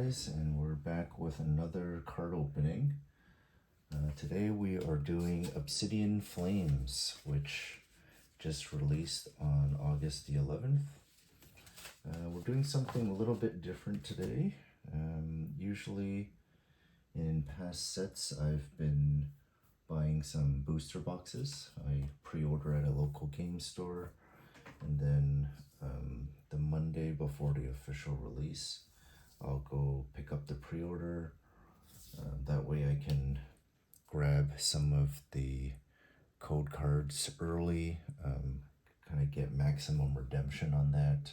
guys, and we're back with another card opening. Today we are doing Obsidian Flames, which just released on August the 11th. We're doing something a little bit different today. Usually in past sets I've been buying some booster boxes. I pre-order at a local game store, and then the Monday before the official release I'll go pick up the pre-order. That way I can grab some of the code cards early, kind of get maximum redemption on that.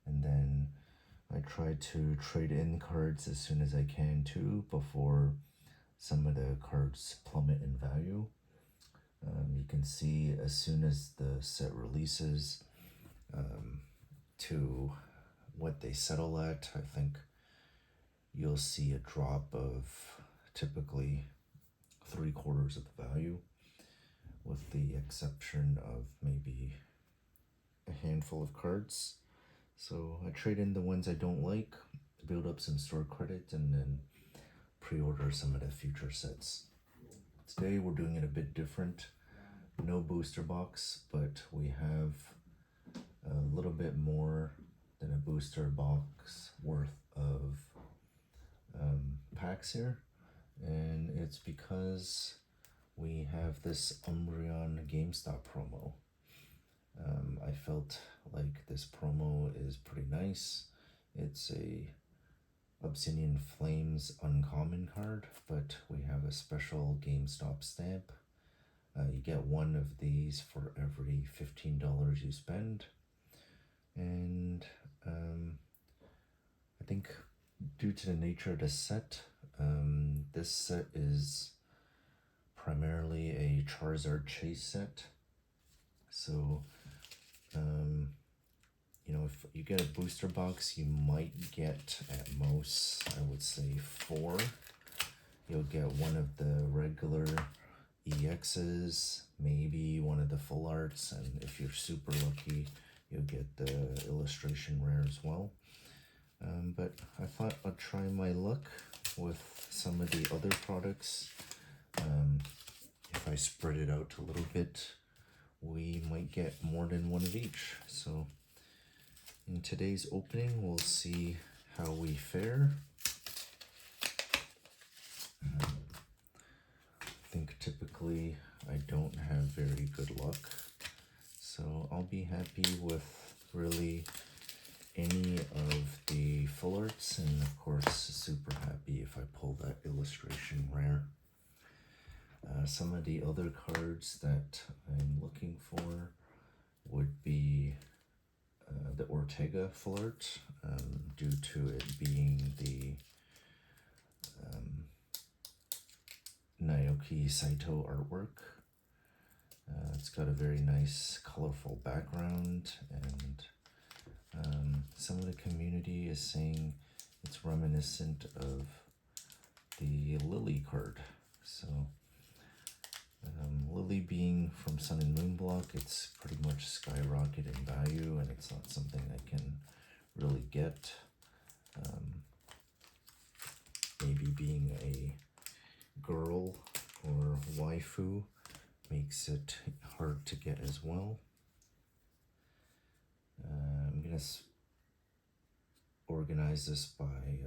And then I try to trade in cards as soon as I can too, before some of the cards plummet in value. You can see as soon as the set releases to what they settle at, I think you'll see a drop of typically 3/4 of the value, with the exception of maybe a handful of cards. So I trade in the ones I don't like to build up some store credit, and then pre-order some of the future sets. Today we're doing it a bit different. No booster box, but we have a little bit more than a booster box worth of packs here, and it's because we have this Umbreon GameStop promo. I felt like this promo is pretty nice. It's a Obsidian Flames uncommon card, but we have a special GameStop stamp. You get one of these for every $15 you spend. And I think due to the nature of the set, this set is primarily a Charizard chase set. So, if you get a booster box, you might get at most, I would say, 4. You'll get one of the regular EXs, maybe one of the full arts, and if you're super lucky, you'll get the illustration rare as well. But I thought I'd try my luck with some of the other products. If I spread it out a little bit, we might get more than one of each. So in today's opening, we'll see how we fare. I think typically I don't have very good luck, so I'll be happy with really any of the full arts, and of course super happy if I pull that illustration rare. Some of the other cards that I'm looking for would be the Ortega full art, due to it being the Naoki Saito artwork. It's got a very nice colorful background, and some of the community is saying it's reminiscent of the Lily card. So Lily being from Sun and Moon block, it's pretty much skyrocketed in value, and it's not something I can really get. Maybe being a girl or waifu makes it hard to get as well. I'm gonna organize this by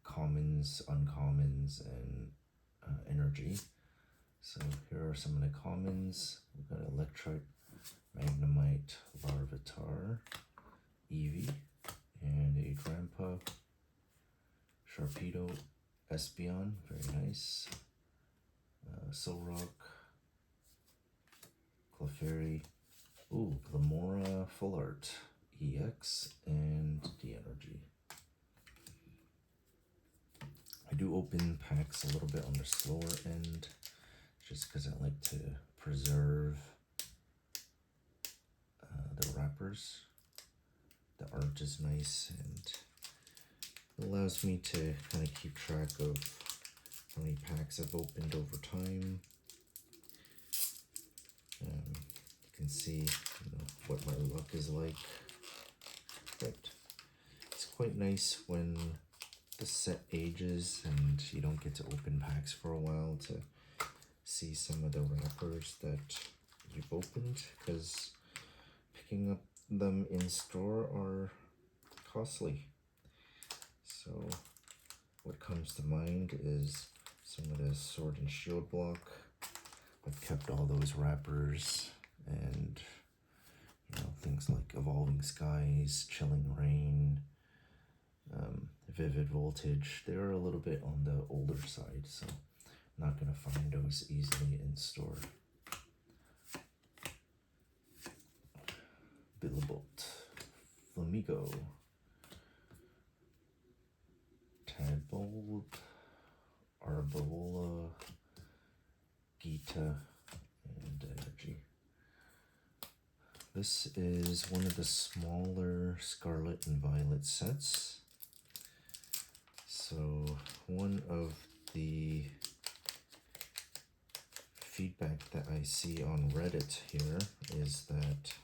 commons, uncommons, and energy. So here are some of the commons. We've got Electrite, Magnemite, Larvitar, Eevee, and a Drampa, Sharpedo, Espeon, very nice, Solrock, Clefairy, Glamora Full Art, EX, and the Energy. I do open packs a little bit on the slower end, just because I like to preserve the wrappers. The art is nice, and it allows me to kind of keep track of how many packs I've opened over time. You can see what my luck is like, but it's quite nice when the set ages and you don't get to open packs for a while to see some of the wrappers that you've opened, because picking up them in store are costly. So what comes to mind is some of the Sword and Shield block. I've kept all those wrappers, and you know, things like Evolving Skies, Chilling Rain, Vivid Voltage. They're a little bit on the older side, so I'm not going to find those easily in store. Billabot, Flamigo, Tadbold, Arbola, Gita, and Energy. This is one of the smaller Scarlet and Violet sets. So one of the feedback that I see on Reddit here is that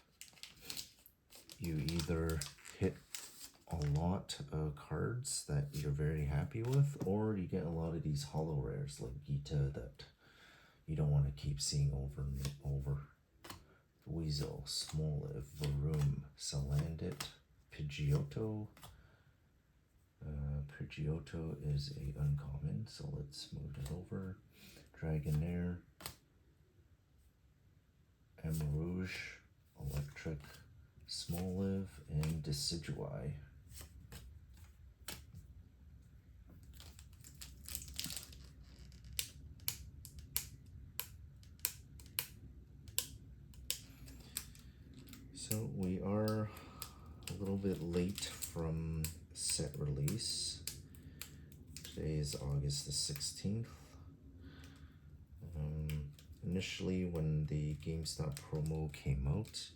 you either hit a lot of cards that you're very happy with, or you get a lot of these holo rares like Gita that you don't want to keep seeing over and over. Weasel, Smoliv, Varoom, Salandit, Pidgeotto. Pidgeotto is a uncommon, so let's move it over. Dragonair, Emerouge, Electric, Smoliv, and Decidueye. So we are a little bit late from set release. Today is August the 16th. Initially, when the GameStop promo came out,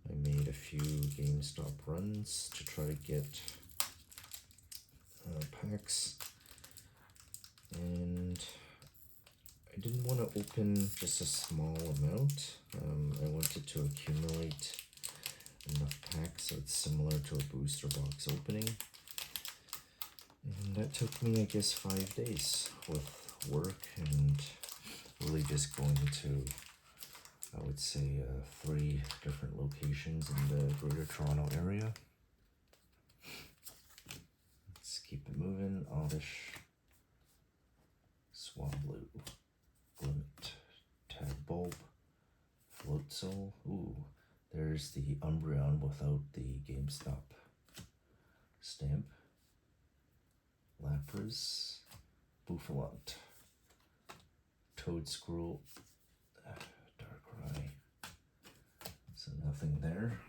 I made a few GameStop runs to try to get packs, and I didn't want to open just a small amount. I wanted to accumulate enough packs so it's similar to a booster box opening, and that took me, I guess, 5 days with work and really just going to, I would say, 3 different locations in the Greater Toronto area. Let's keep it moving. Oddish, Swablu, Glimmet, Tadbulb, Floatzel. Ooh, there's the Umbreon without the GameStop stamp. Lapras, Buffalant, Toadscruel, Darkrai. So nothing there.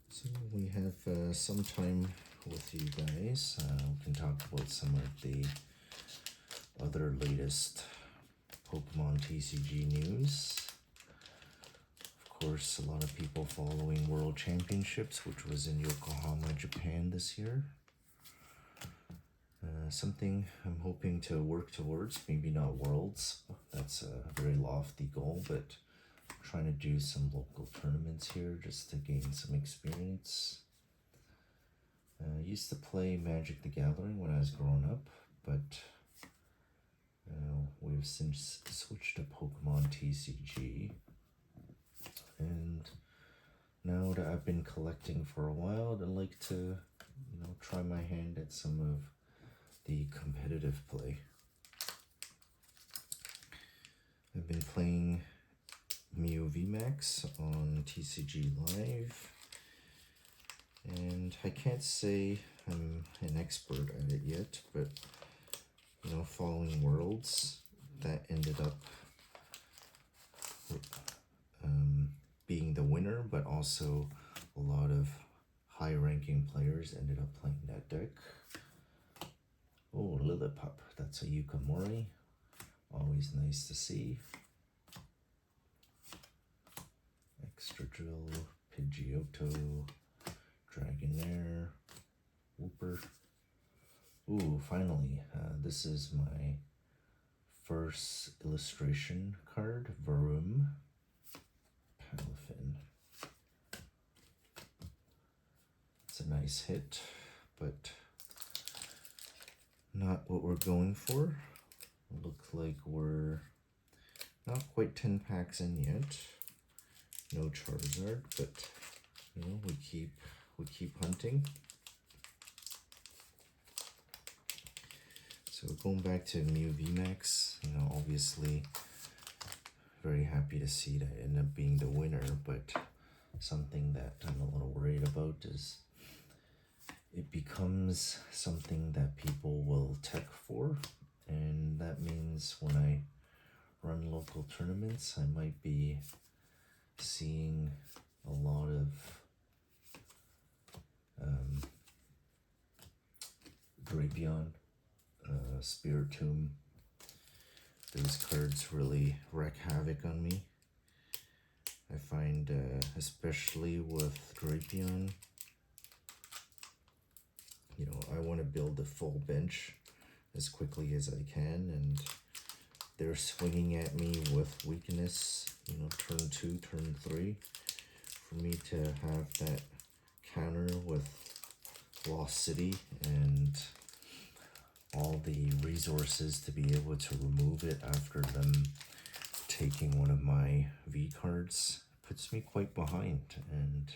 So we have some time with you guys. We can talk about some of the other latest Pokemon TCG news. Of course, a lot of people following World Championships, which was in Yokohama, Japan this year. Something I'm hoping to work towards, maybe not Worlds, that's a very lofty goal, but trying to do some local tournaments here just to gain some experience. I used to play Magic the Gathering when I was growing up, but we've since switched to Pokemon TCG. And now that I've been collecting for a while, I'd like to, try my hand at some of the competitive play. I've been playing Mew VMAX on TCG Live, and I can't say I'm an expert at it yet, but following Worlds, that ended up being the winner, but also a lot of high-ranking players ended up playing that deck. Oh, Lillipup, that's a Yukamori. Always nice to see. Extra Drill, Pidgeotto, Dragonair, Wooper, Ooh, finally, this is my first illustration card, Varum Palafin. It's a nice hit, but not what we're going for. Looks like we're not quite 10 packs in yet. No Charizard, but you know, we keep hunting. So going back to Mew VMAX, you know, obviously very happy to see that end up being the winner, but something that I'm a little worried about is it becomes something that people will tech for, and that means when I run local tournaments, I might be seeing a lot of Drapion, Spiritomb. Those cards really wreak havoc on me. I find, especially with Drapion, you know, I want to build a full bench as quickly as I can, and they're swinging at me with weakness, you know, turn 2, turn 3. For me to have that counter with Lost City and all the resources to be able to remove it after them taking one of my V cards puts me quite behind, and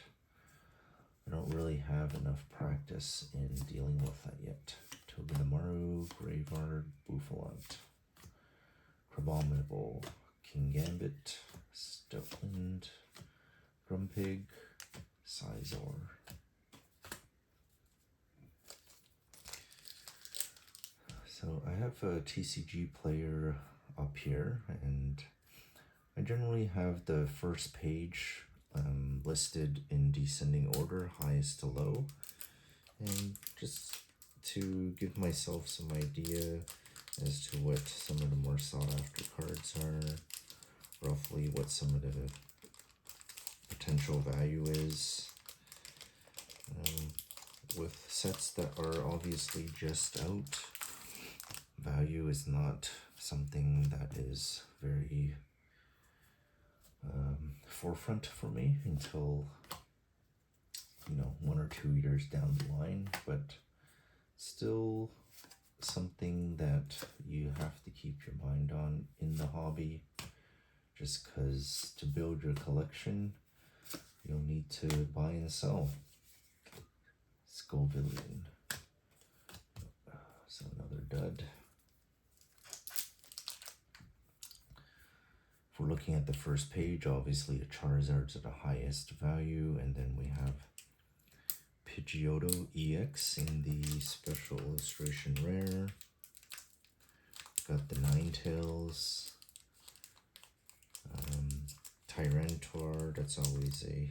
I don't really have enough practice in dealing with that yet. Togedemaru, Graveyard, Buffalant, Crabominable, King Gambit, Stoutland, Grumpig, Sizor. So I have a TCG player up here, and I generally have the first page listed in descending order, highest to low, and just to give myself some idea as to what some of the more sought after cards are, roughly what some of the potential value is. With sets that are obviously just out, value is not something that is very forefront for me until, you know, 1 or 2 years down the line, but still something that you have to keep your mind on in the hobby, just because to build your collection you'll need to buy and sell. Scovillian, so another dud. If we're looking at the first page, obviously a Charizard's at the highest value, and then we have Pidgeotto EX in the special illustration rare. Got the Ninetales, Tyranitar, that's always a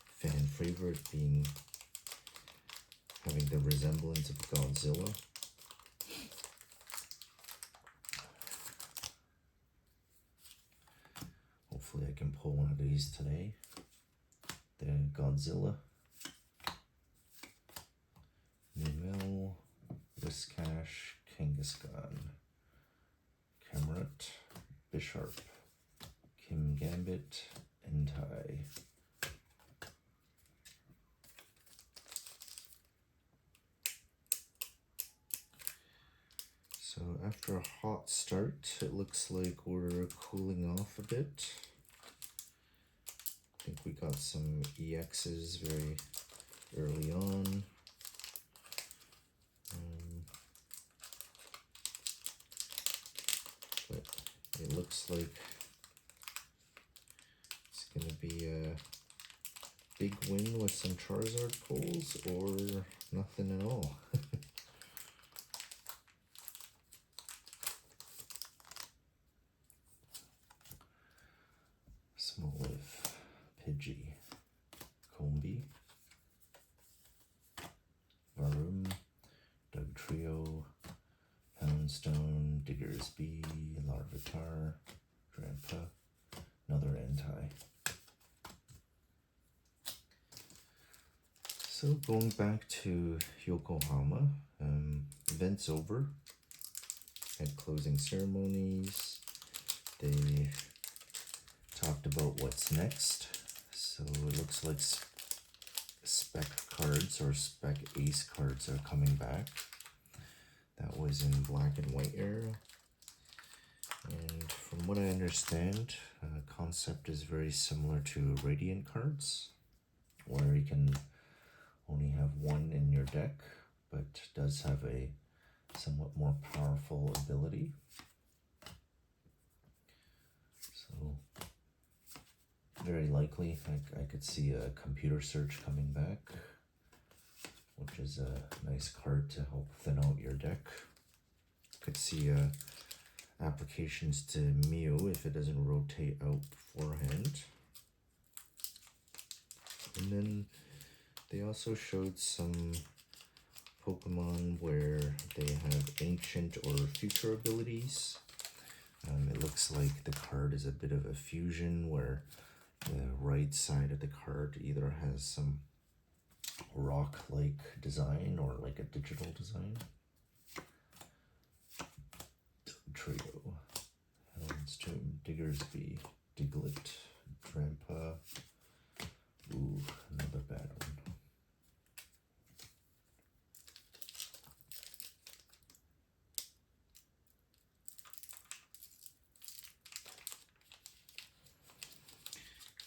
fan favorite, having the resemblance of Godzilla. Hopefully I can pull one of these today. The Godzilla, Numel, Whiscash, Kangaskhan, Camerupt, Bisharp, Kim Gambit, Entei. So after a hot start, it looks like we're cooling off a bit. I think we got some EXs very early on. But it looks like it's going to be a big win with some Charizard pulls or nothing at all. Smoliv, Pidgey, Combi, Varum, Dugtrio, Poundstone, Diggersby, Larvitar, Drampa, another Entei. So going back to Yokohama, event's over. Had closing ceremonies. They talked about what's next. So it looks like spec cards or spec ace cards are coming back. That was in black and white era. And from what I understand, concept is very similar to Radiant cards, where you can only have one in your deck, but does have a somewhat more powerful ability. So very likely I could see a computer search coming back, which is a nice card to help thin out your deck. Could see applications to Mew if it doesn't rotate out beforehand. And then they also showed some Pokemon where they have ancient or future abilities. It looks like the card is a bit of a fusion where the right side of the card either has some rock-like design or like a digital design. Trio, Houndstone, Diggersby, Diglett, Drampa. Ooh, another bad one.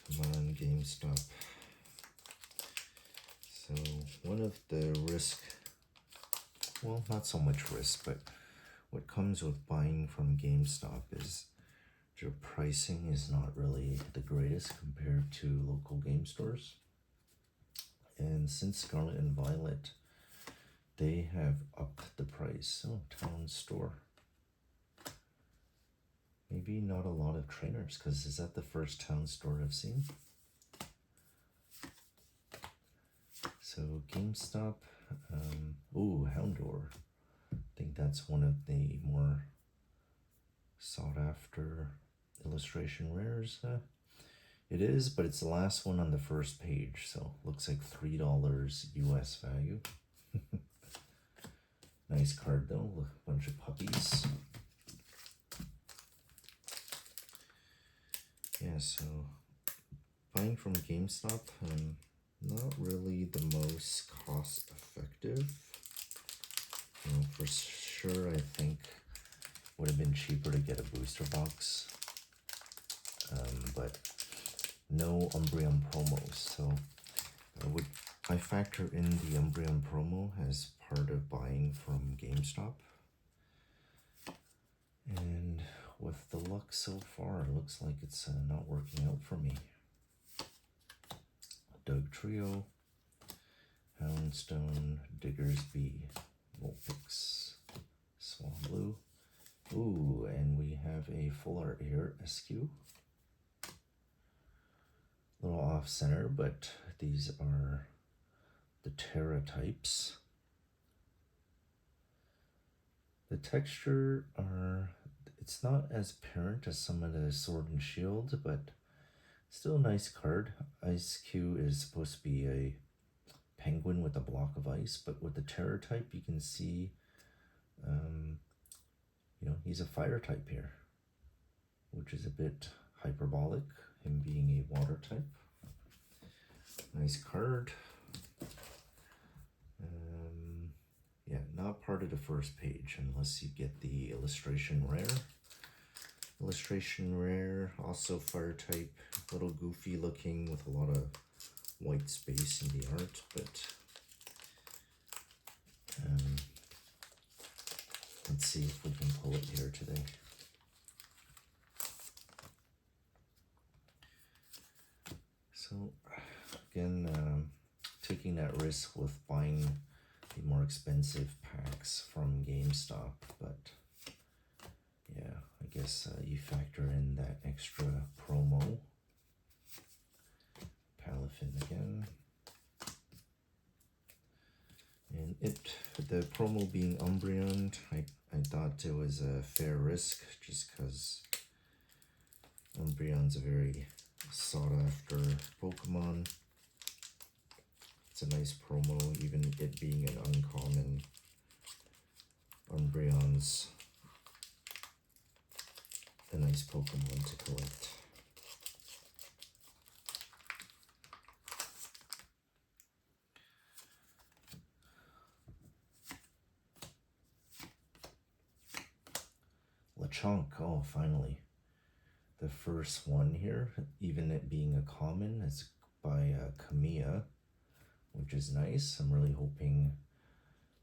Come on, GameStop. So one of the well, not so much risk, but what comes with buying from GameStop is your pricing is not really the greatest compared to local game stores. And since Scarlet and Violet, they have upped the price. Oh, Town Store. Maybe not a lot of trainers, because is that the first Town Store I've seen? So GameStop, ooh, Houndour. I think that's one of the more sought after illustration rares. It is, but it's the last one on the first page, so looks like $3 US value. Nice card though, a bunch of puppies. Yeah, so buying from GameStop, not really the most cost effective. For sure, I think would have been cheaper to get a booster box, but no Umbreon promos. So I factor in the Umbreon promo as part of buying from GameStop. And with the luck so far, it looks like it's not working out for me. Doug Trio, Houndstone, Diggersby, Vulpix, Swablu. Ooh, and we have a full art here, SQ. A little off center, but these are the Terra types. The texture it's not as apparent as some of the Sword and Shield, but still a nice card. Ice Q is supposed to be a penguin with a block of ice, but with the Terra type, you can see, he's a fire type here, which is a bit hyperbolic, him being a water type. Nice card. Yeah, not part of the first page unless you get the illustration rare. Illustration rare, also fire type, a little goofy looking with a lot of white space in the art, but let's see if we can pull it here today. So again, taking that risk with buying the more expensive packs from GameStop, but yeah, I guess you factor in that extra promo. Palafin again. And the promo being Umbreon, I thought it was a fair risk just because Umbreon's a very sought after Pokemon. It's a nice promo, even it being an uncommon. sounds a nice Pokemon to collect. Lechonk, oh, finally. The first one here, even it being a common, it's by Kamiya, which is nice. I'm really hoping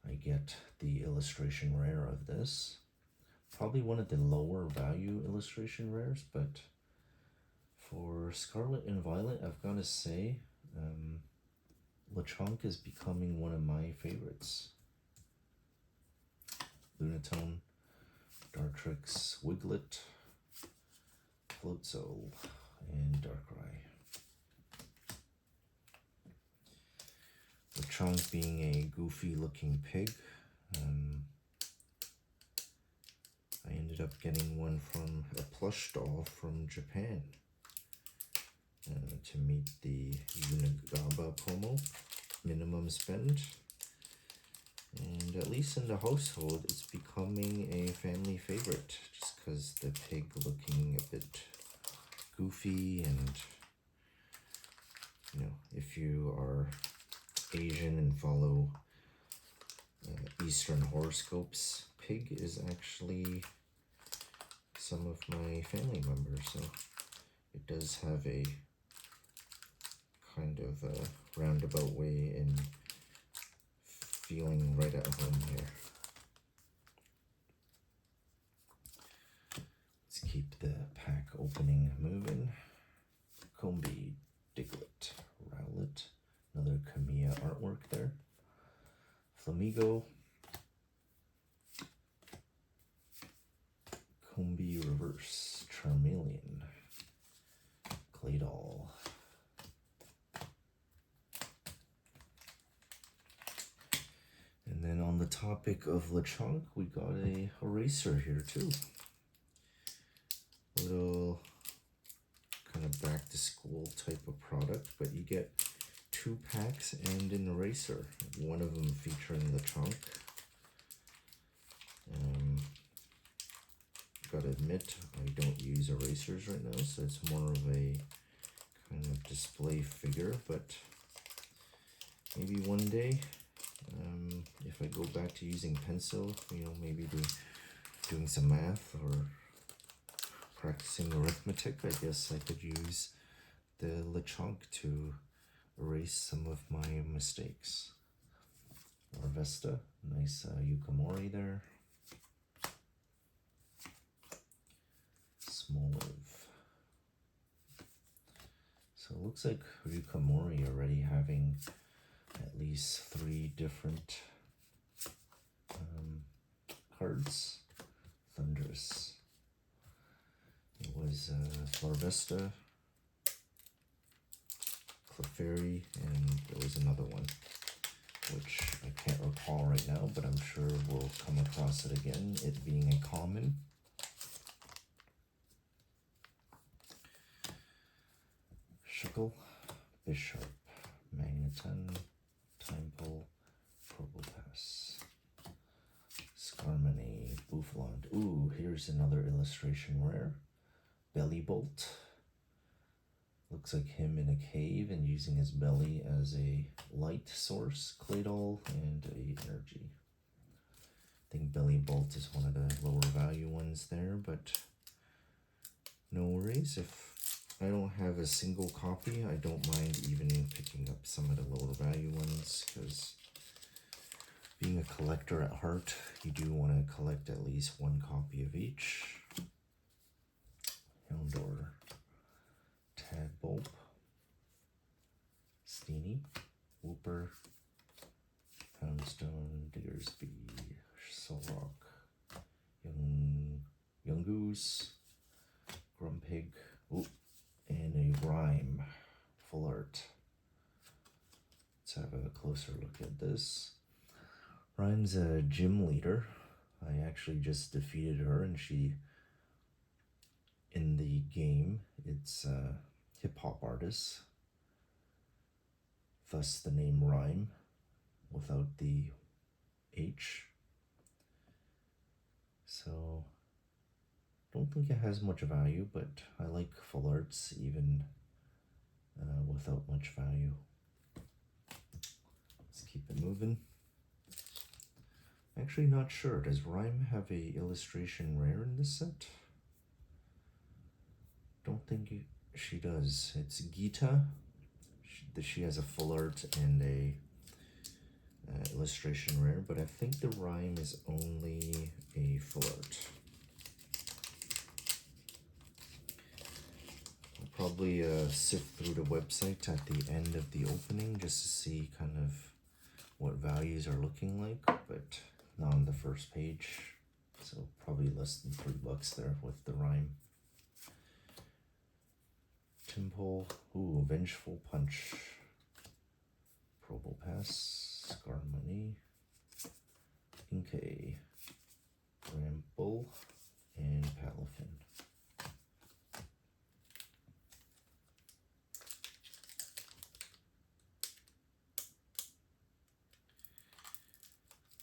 I get the illustration rare of this. Probably one of the lower value illustration rares, but for Scarlet and Violet, I've got to say, Lechonk is becoming one of my favorites. Lunatone, Dartrix, Wiglet, Floatzel, and Darkrai. Lechonk being a goofy looking pig. I ended up getting one from a plush doll from Japan to meet the Unigaba promo, minimum spend. And at least in the household, it's becoming a family favorite just because the pig looking a bit goofy, and you know, if you are Asian and follow Eastern horoscopes, pig is actually some of my family members, so it does have a kind of a roundabout way in feeling right at home here. Let's keep the pack opening moving. Combi, Diglett, Rowlet, another Kamiya artwork there. Flamigo, Combi Reverse, Charmeleon, Claydol, and then on the topic of Lechonk, we got a eraser here too. Little kind of back to school type of product, but you get 2 packs and an eraser, one of them featuring Lechonk. Gotta admit, I don't use erasers right now, so it's more of a kind of display figure, but maybe one day, if I go back to using pencil, you know, maybe doing some math or practicing arithmetic, I guess I could use the Lechonk to erase some of my mistakes. Larvesta, nice Yukamori there. Smoliv. So it looks like Yukamori already having at least 3 different cards. Thunderous. It was Larvesta, Clefairy, and there was another one, which I can't recall right now, but I'm sure we'll come across it again, it being a common. Shuckle, Bishop, Magneton, Timepole, Probopass, Skarmory, Bouffalant. Ooh, here's another illustration rare. Bellybolt. Looks like him in a cave and using his belly as a light source. Claydol and a energy. I think Bellybolt is one of the lower value ones there, but no worries. If I don't have a single copy, I don't mind even picking up some of the lower value ones, because being a collector at heart, you do want to collect at least 1 copy of each. Houndour, Tadbulb, Steenie, Wooper, Poundstone, Diggersby, Solrock, Young Goose, Grumpig, ooh, and a Rhyme, full art. Let's have a closer look at this. Rhyme's a gym leader. I actually just defeated her, and she, in the game, it's a hip-hop artist. Thus the name Rhyme, without the H. don't think it has much value, but I like full arts even without much value. Let's keep it moving. Actually not sure, does Rhyme have a illustration rare in this set? Don't think she does. It's Gita. She has a full art and a illustration rare, but I think the Rhyme is only a full art. I'll probably sift through the website at the end of the opening just to see kind of what values are looking like, but not on the first page, so probably less than $3 there with the Rhyme. Temple, ooh, Vengeful Punch, Probopass, Scar Money, Inkay, Ramble, and Palafin.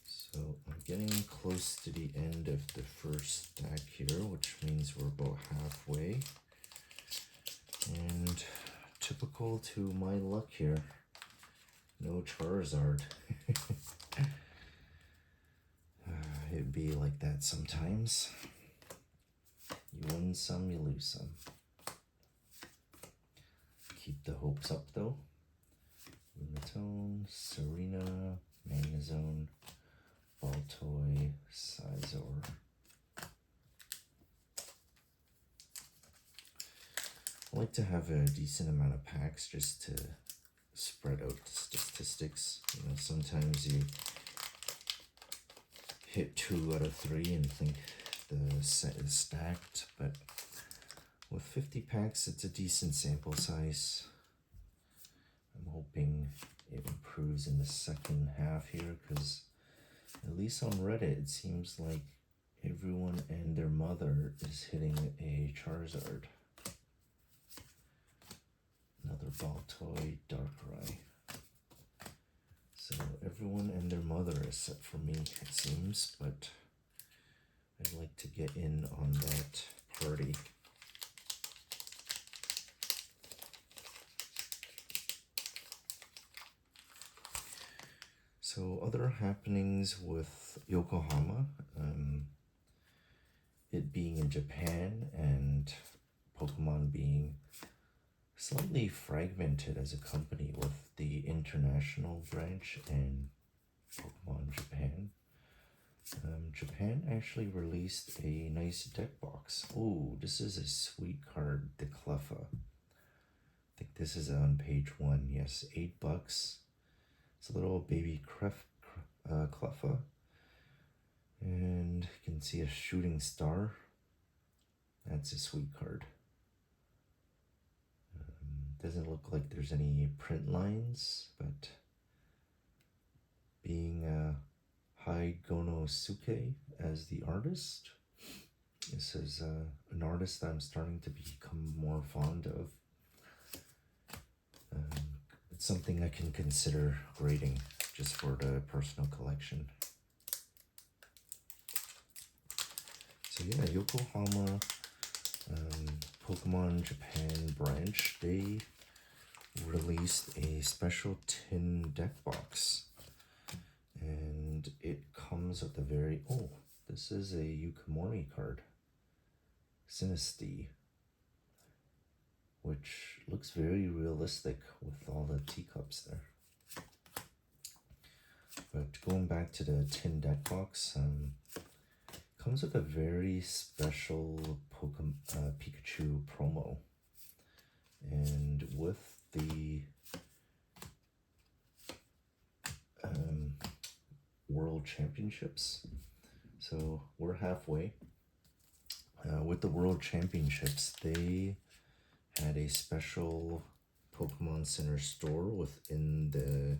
So I'm getting close to the end of the first stack here, which means we're about halfway. And typical to my luck here, no Charizard. It'd be like that sometimes. You win some, you lose some. Keep the hopes up though. Lunatone, Serena, Magnezone, Baltoy, Scizor. I like to have a decent amount of packs just to spread out the statistics. You know, sometimes you hit 2 out of 3 and think the set is stacked, but with 50 packs, it's a decent sample size. I'm hoping it improves in the second half here, because at least on Reddit, it seems like everyone and their mother is hitting a Charizard. Another Baltoy, Darkrai. So everyone and their mother is set for me, it seems, but I'd like to get in on that party. So other happenings with Yokohama, it being in Japan and Pokemon being slightly fragmented as a company with the international branch and Pokemon Japan. Japan actually released a nice deck box. Oh, this is a sweet card, the Cleffa. I think this is on page 1. Yes, $8. It's a little baby Cleffa. And you can see a shooting star. That's a sweet card. Doesn't look like there's any print lines, but being Haigonosuke as the artist, this is an artist that I'm starting to become more fond of. It's something I can consider grading just for the personal collection. So yeah, Yokohama Pokemon Japan branch, they released a special tin deck box. And it comes with a very, oh, this is a Yukimori card. Sinistea. Which looks very realistic with all the teacups there. But going back to the tin deck box, comes with a very special Pikachu promo, and with the World Championships, so we're halfway. With the World Championships, they had a special Pokemon Center store within the,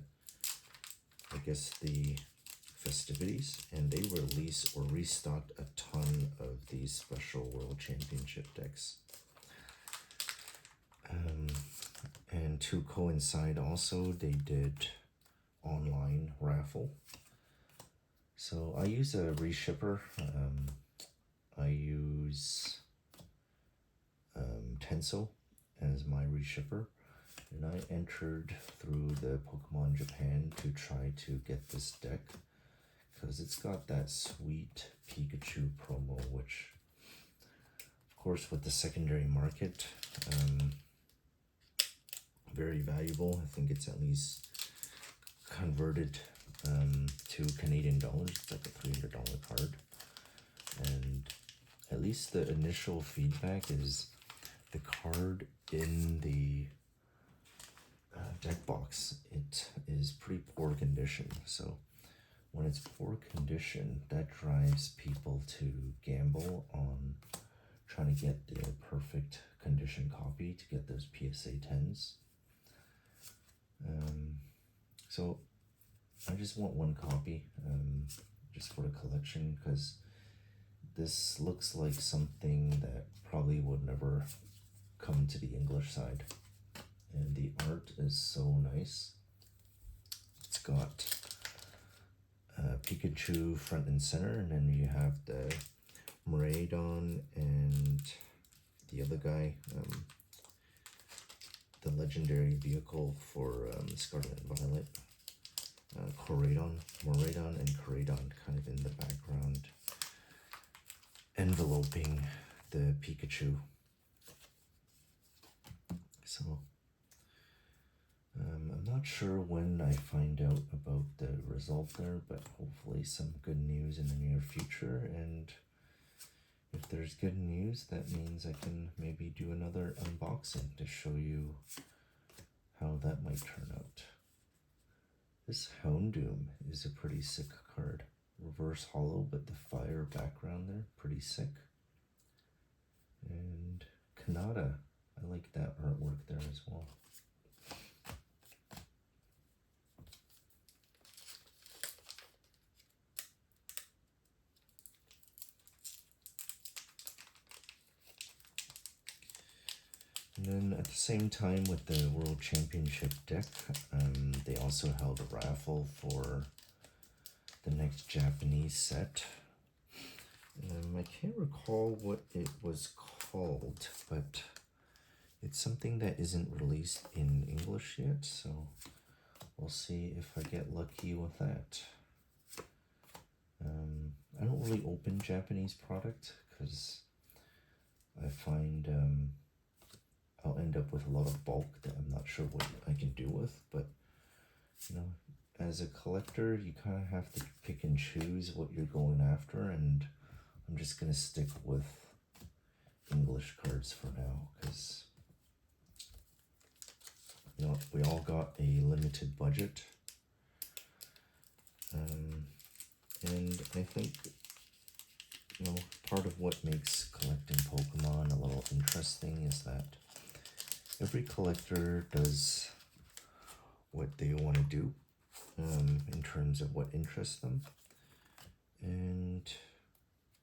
I guess, the festivities, and they released or restocked a ton of these special World Championship decks. And to coincide also, they did online raffle. So I use a reshipper. I use Tenso as my reshipper, and I entered through the Pokemon Japan to try to get this deck because it's got that sweet Pikachu promo, which of course with the secondary market, very valuable. I think it's at least converted to Canadian dollars. It's like a $300 card, and at least the initial feedback is the card in the deck box, it is pretty poor condition. So when it's poor condition, that drives people to gamble on trying to get the perfect condition copy to get those PSA 10s. So I just want one copy, just for the collection, because this looks like something that probably would never come to the English side. And the art is so nice. It's got Pikachu front and center, and then you have the Miraidon and the other guy, the legendary vehicle for Scarlet and Violet, Miraidon and Koraidon kind of in the background, enveloping the Pikachu. So I'm not sure when I find out about the result there, but hopefully some good news in the near future. And if there's good news, that means I can maybe do another unboxing to show you how that might turn out. This Houndoom is a pretty sick card. Reverse hollow, but the fire background there, pretty sick. And Kanata, I like that artwork there as well. And then at the same time with the World Championship deck, they also held a raffle for the next Japanese set. I can't recall what it was called, but it's something that isn't released in English yet, so we'll see if I get lucky with that. I don't really open Japanese product because I find I'll end up with a lot of bulk that I'm not sure what I can do with, but you know, as a collector, you kind of have to pick and choose what you're going after, and I'm just going to stick with English cards for now, because you know, we all got a limited budget, and I think, you know, part of what makes collecting Pokemon a little interesting is that every collector does what they want to do, in terms of what interests them. And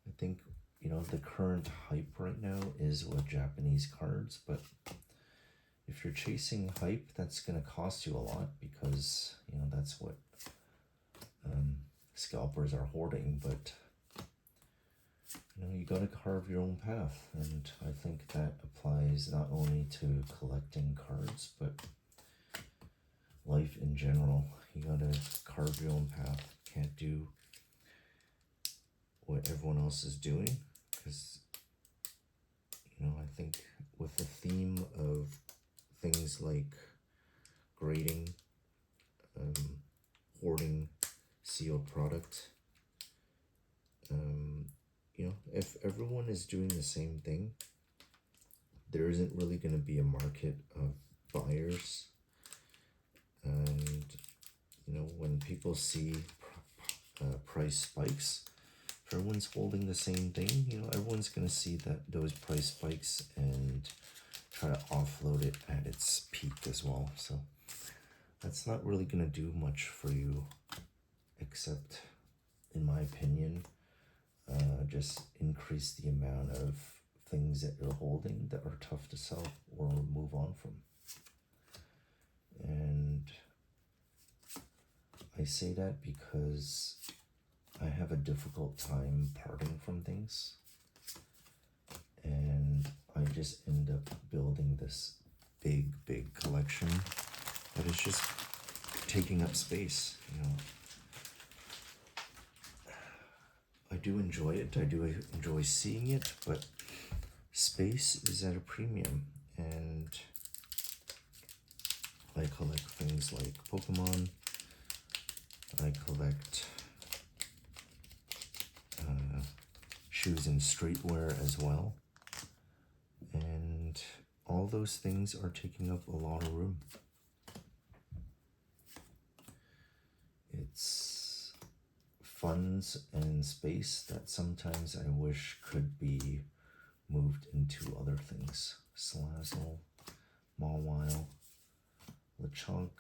I think, you know, the current hype right now is with Japanese cards, but if you're chasing hype, that's going to cost you a lot, because, you know, that's what scalpers are hoarding. But, you know, you got to carve your own path, and I think that applies not only to collecting cards, but life in general. You got to carve your own path. Can't do what everyone else is doing, because, you know, I think with the theme of things like grading, hoarding sealed product, you know, if everyone is doing the same thing, there isn't really going to be a market of buyers. And, you know, when people see price spikes, if everyone's holding the same thing, you know, everyone's going to see that those price spikes and try to offload it at its peak as well. So that's not really going to do much for you, except, in my opinion, just increase the amount of things that you're holding that are tough to sell or move on from. And I say that because I have a difficult time parting from things, and I just end up building this big collection that is just taking up space, you know. I do enjoy it, I do enjoy seeing it, but space is at a premium, and I collect things like Pokemon, I collect shoes and streetwear as well, and all those things are taking up a lot of room. It's funds and space that sometimes I wish could be moved into other things. Slazzle, Mawile, Lechonk.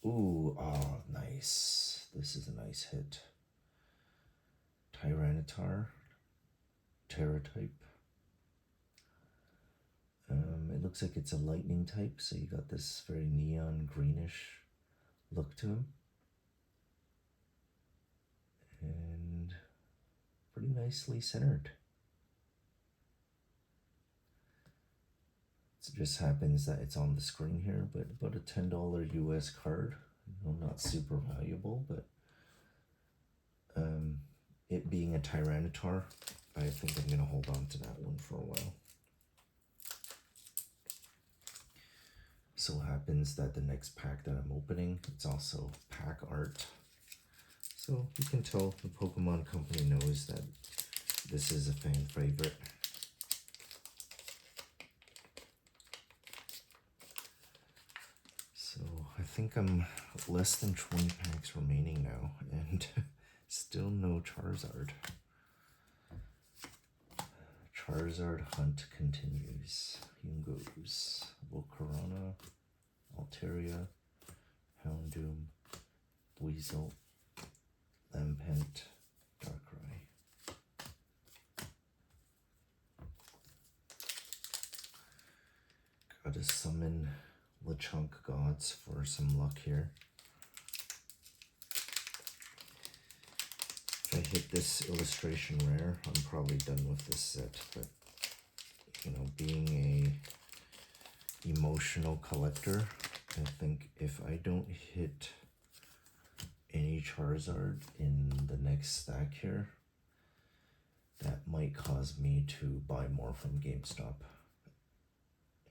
Ooh, ah, nice. This is a nice hit. Tyranitar, Terra-type. It looks like it's a lightning type, so you got this very neon greenish look to him. And pretty nicely centered. It just happens that it's on the screen here, but about a $10 US card. You know, not super valuable, but it being a Tyranitar, I think I'm going to hold on to that one for a while. So happens that the next pack that I'm opening, it's also pack art. So you can tell the Pokemon company knows that this is a fan favorite. So I think I'm less than 20 packs remaining now, and still no Charizard. Charizard hunt continues. In goes Volcarona, Altaria, Houndoom, Weasel, Lampent, Darkrai. Gotta summon Lechonk Gods for some luck here. If I hit this illustration rare, I'm probably done with this set, but you know, being a emotional collector, I think if I don't hit any Charizard in the next stack here, that might cause me to buy more from GameStop,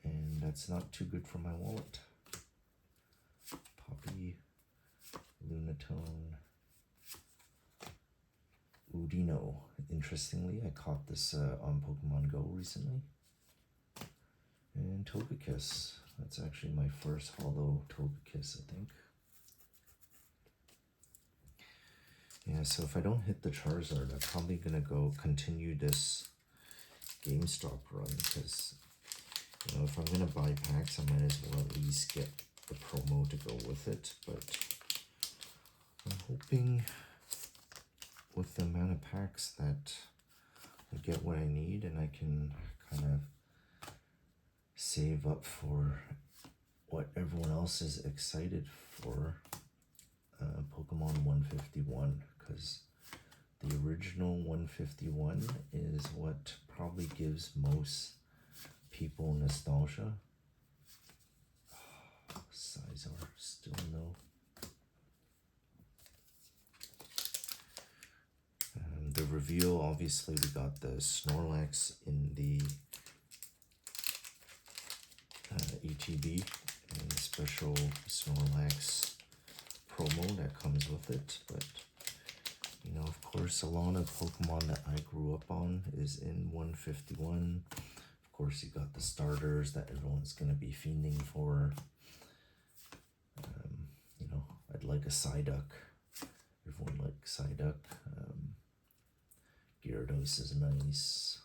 and that's not too good for my wallet. Poppy, Lunatone, Udino. Interestingly, I caught this on Pokemon Go recently. And Togekiss. That's actually my first holo Togekiss, I think. Yeah, so if I don't hit the Charizard, I'm probably gonna go continue this GameStop run, because you know, if I'm gonna buy packs, I might as well at least get the promo to go with it. But I'm hoping with the amount of packs that I get what I need, and I can kind of save up for what everyone else is excited for, Pokemon 151, because the original 151 is what probably gives most people nostalgia. Oh, Scizor, still no. The reveal, obviously we got the Snorlax in the ETB, and the special Snorlax promo that comes with it. But you know, of course, a lot of Pokemon that I grew up on is in 151. Of course, you got the starters that everyone's gonna be fiending for. You know, I'd like a Psyduck. Everyone likes Psyduck. Gyarados is nice.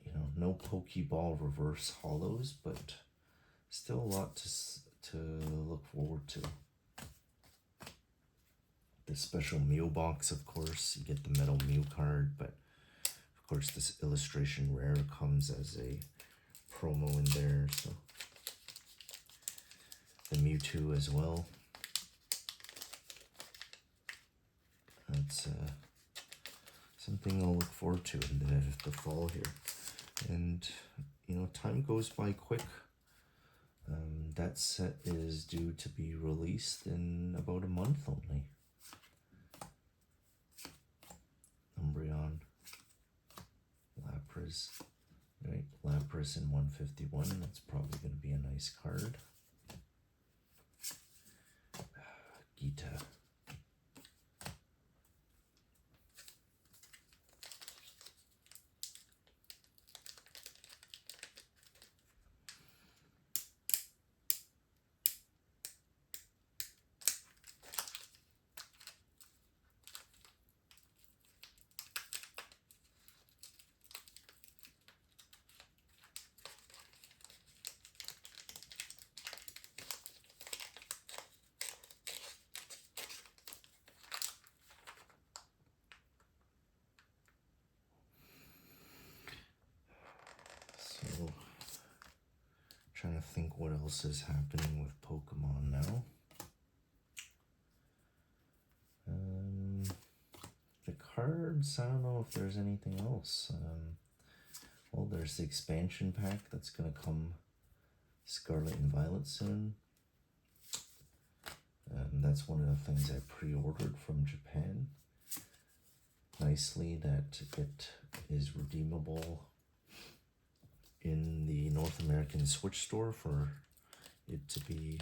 You know, no Pokeball reverse holos, but still a lot to look forward to. The special Mew box, of course, you get the Metal Mew card, but of course this illustration rare comes as a promo in there, so the Mewtwo as well. something I'll look forward to in the fall here. And, you know, time goes by quick. That set is due to be released in about a month only. Umbreon, Lapras, right? Lapras in 151. That's probably going to be a nice card. Gita. So, trying to think what else is happening with Pokemon now. The cards, I don't know if there's anything else. Well, there's the expansion pack that's going to come Scarlet and Violet soon. That's one of the things I pre-ordered from Japan. Nicely that it is redeemable in the North American Switch store for it to be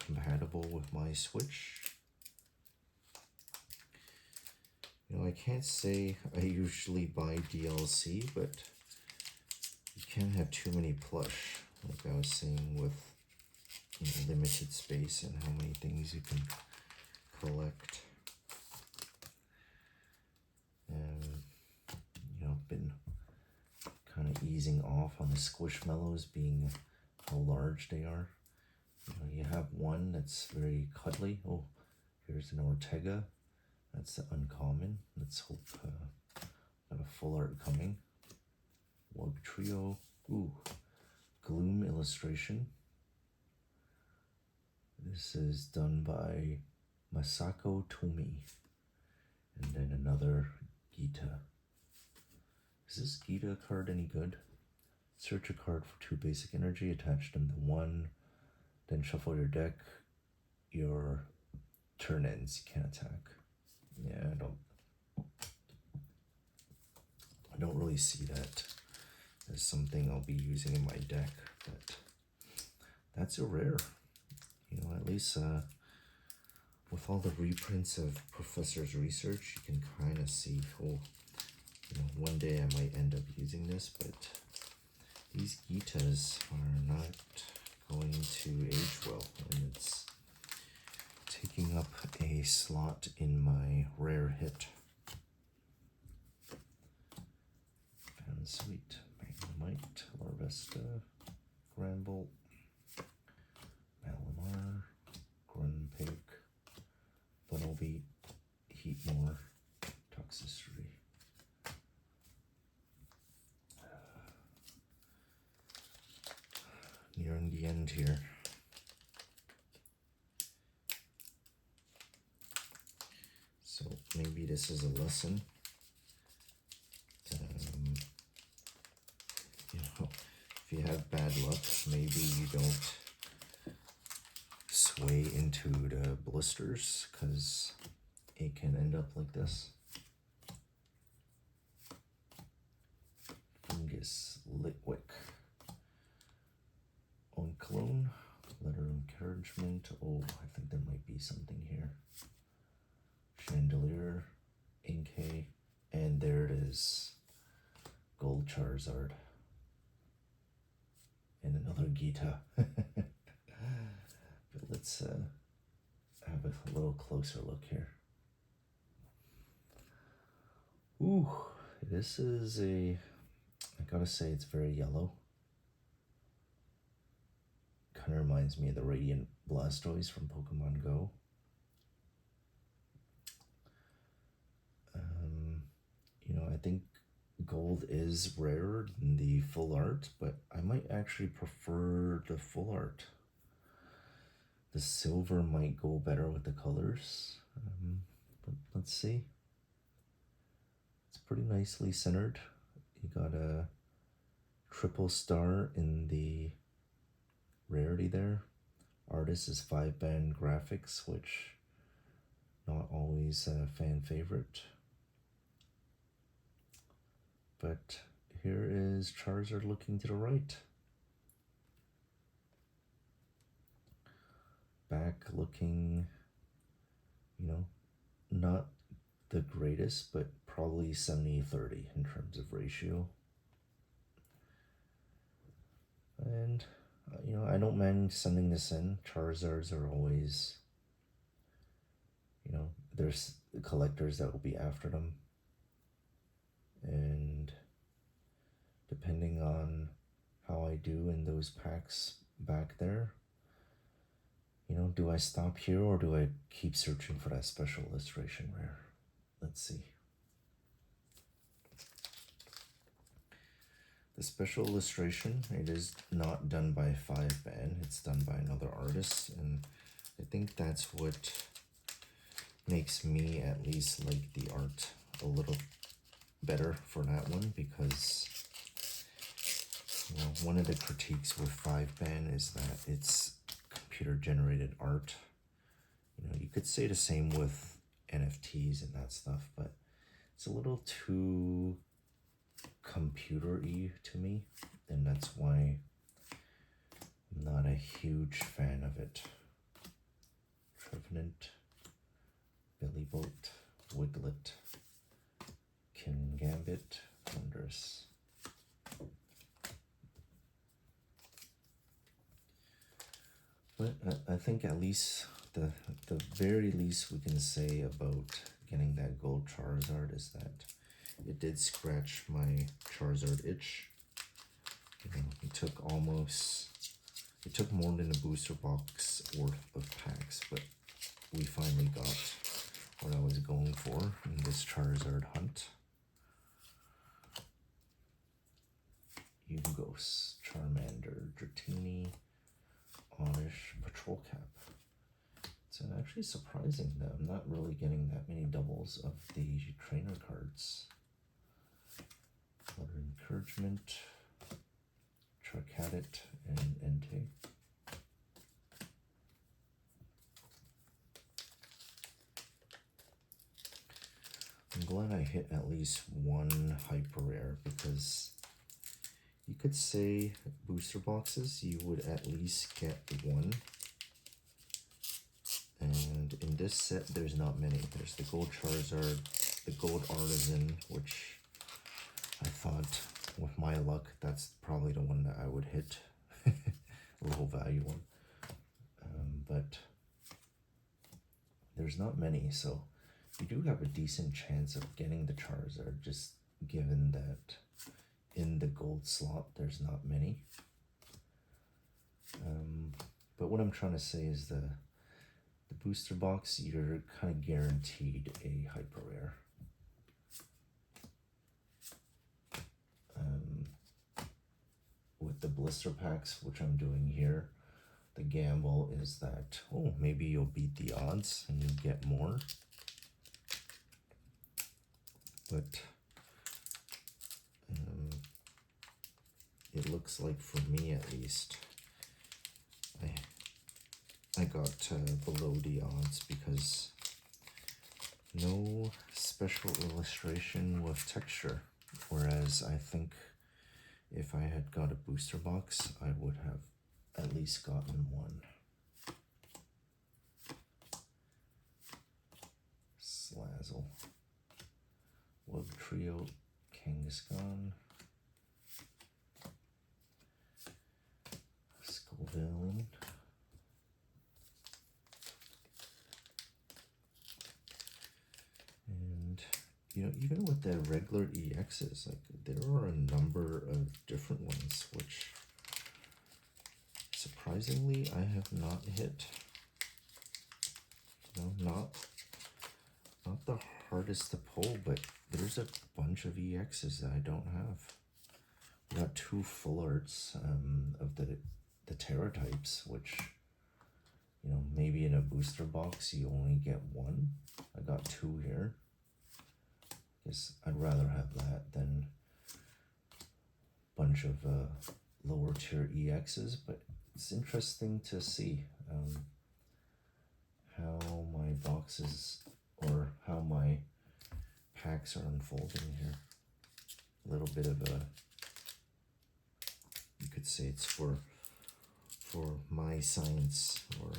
compatible with my Switch. You know, I can't say I usually buy DLC, but you can't have too many plush, like I was saying, with, you know, limited space and how many things you can collect. You know, been kind of easing off on the Squishmallows being how large they are. You know, you have one that's very cuddly. Oh, here's an Ortega. That's the uncommon. Let's hope got a full art coming. Wug Trio. Ooh, Gloom illustration. This is done by Masako Tomi. And then another Gita. Is this Gita card any good? Search a card for 2 basic energy, attach them to 1, then shuffle your deck. Your turn ends, you can't attack. Yeah, I don't really see that as something I'll be using in my deck, but that's a rare. You know, at least with all the reprints of Professor's research, you can kind of see, oh, you know, one day I might end up using this, but these Gitas are not going to age well, and it's taking up a slot in my rare hit. Fansweet, Magnemite, Larvesta, Granbull, Malamar, Grunpig, Bunnelby, Heatmore, Toxicity. Nearing the end here. So maybe this is a lesson. You know, if you have bad luck, maybe you don't sway into the blisters, because it can end up like this. Fungus Litwick. On Clone, letter of encouragement. Oh, I think there might be something here. Chandelier, Inkay, and there it is. Gold Charizard. And another Gita. But let's have a little closer look here. Ooh, this is I gotta say, it's very yellow. Kind of reminds me of the Radiant Blastoise from Pokemon Go. You know, I think gold is rarer than the full art, but I might actually prefer the full art. The silver might go better with the colors, but let's see. It's pretty nicely centered. You got a triple star in the rarity there. Artist is 5-band graphics, which not always a fan favorite. But here is Charizard looking to the right. Back looking, you know, not the greatest, but probably 70-30 in terms of ratio. And, you know, I don't mind sending this in. Charizards are always, you know, there's collectors that will be after them. And depending on how I do in those packs back there, you know, do I stop here or do I keep searching for that special illustration rare? Let's see. The special illustration, it is not done by 5-band, it's done by another artist, and I think that's what makes me at least like the art a little better for that one, because you know, one of the critiques with 5-band is that it's computer generated art. You know, you could say the same with NFTs and that stuff, but it's a little too computer-y to me, and that's why I'm not a huge fan of it. Trevenant, Billy Boat, Wiglet, Gambit, Thunderous. But I think at least the very least we can say about getting that gold Charizard is that it did scratch my Charizard itch. You know, it took more than a booster box worth of packs, but we finally got what I was going for in this Charizard hunt. Yugos, Charmander, Dratini, Onish, Patrol Cap. It's actually surprising that I'm not really getting that many doubles of the trainer cards. Letter Encouragement, Charcadet, and Entei. I'm glad I hit at least one hyper rare, because you could say booster boxes, you would at least get one. And in this set, there's not many. There's the gold Charizard, the gold Artisan, which I thought with my luck, that's probably the one that I would hit. A low value one. But there's not many, so you do have a decent chance of getting the Charizard, just given that in the gold slot there's not many. But what I'm trying to say is the booster box, you're kind of guaranteed a hyper rare. With the blister packs, which I'm doing here, the gamble is that, oh, maybe you'll beat the odds and you'll get more. But it looks like, for me at least, I got below the odds, because no special illustration with texture, whereas I think if I had got a booster box, I would have at least gotten one. Slazzle, Wug Trio, Kangaskhan, Scoville, and you know, even with the regular EXs, like, there are a number of different ones which surprisingly I have not hit. You know, not the hardest to pull, but there's a bunch of EXs that I don't have. We got 2 full arts of the Terra types, which, you know, maybe in a booster box you only get 1. I got 2 here. Guess I'd rather have that than a bunch of lower tier EXs, but it's interesting to see how my boxes or how my packs are unfolding here. A little bit of a, you could say it's for my science, or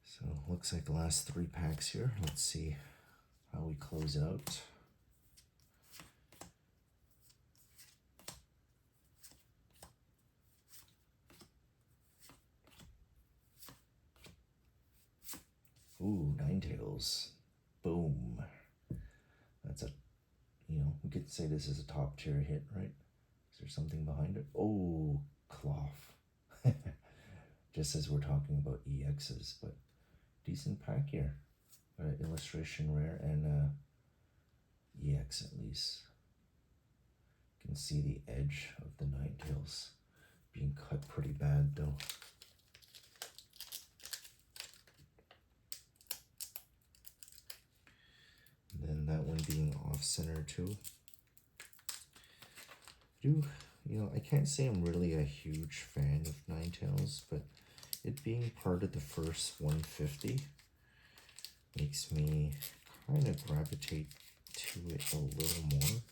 so looks like the last 3 packs here. Let's see how we close out. Ooh, Ninetales. Boom. That's a, you know, we could say this is a top tier hit, right? Is there something behind it? Oh, cloth. Just as we're talking about EXs, but decent pack here. Illustration rare and EX at least. You can see the edge of the Ninetales being cut pretty bad though. And then that one being off center too. I can't say I'm really a huge fan of Ninetales, but it being part of the first 150 makes me kind of gravitate to it a little more.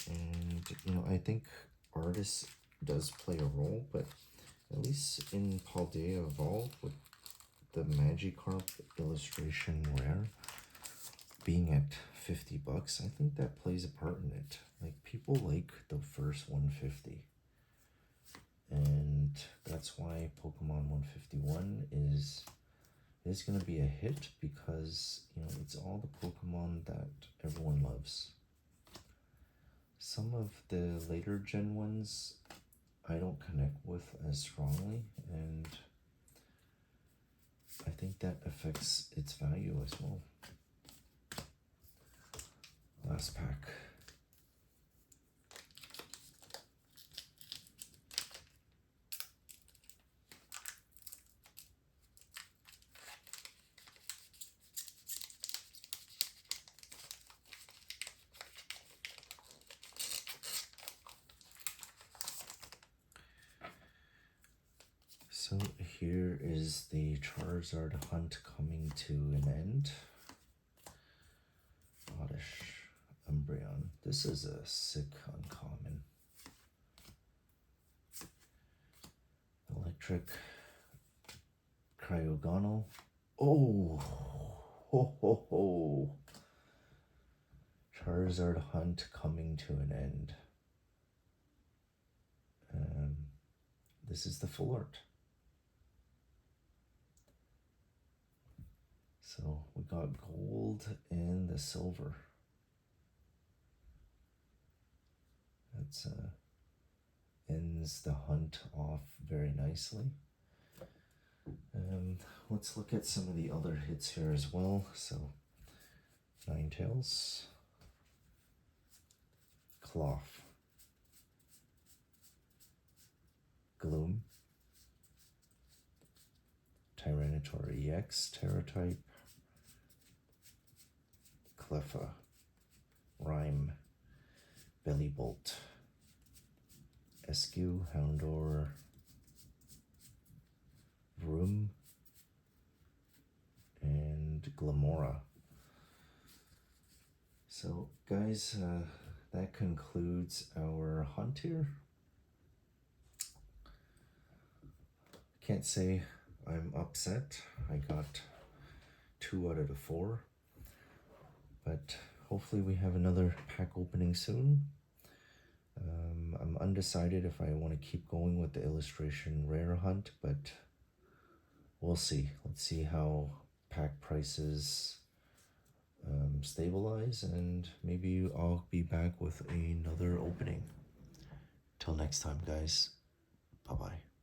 And I think artist does play a role, but at least in Paldea Evolved with the Magikarp illustration rare being at $50, I think that plays a part in it. Like, people like the first 150, and that's why Pokemon 151 is going to be a hit, because it's all the Pokemon that everyone loves. Some of the later gen ones I don't connect with as strongly, and I think that affects its value as well. Last pack. So here is the Charizard hunt coming to an end. Oddish Umbreon. This is a sick uncommon. Electric Cryogonal. Oh, ho ho ho. Charizard hunt coming to an end. This is the full art. So we got gold and the silver. That's ends the hunt off very nicely. Let's look at some of the other hits here as well. So Ninetales, Cloth, Gloom, Tyranitar EX, Terratype, Cleffa, Rhyme, Bellybolt, Eskew, Houndour, Vroom, and Glamora. So guys, that concludes our hunt here. Can't say I'm upset. I got 2 out of the 4, but hopefully we have another pack opening soon. I'm undecided if I want to keep going with the illustration rare hunt, but we'll see. Let's see how pack prices stabilize, and maybe I'll be back with another opening. Till next time, guys. Bye-bye.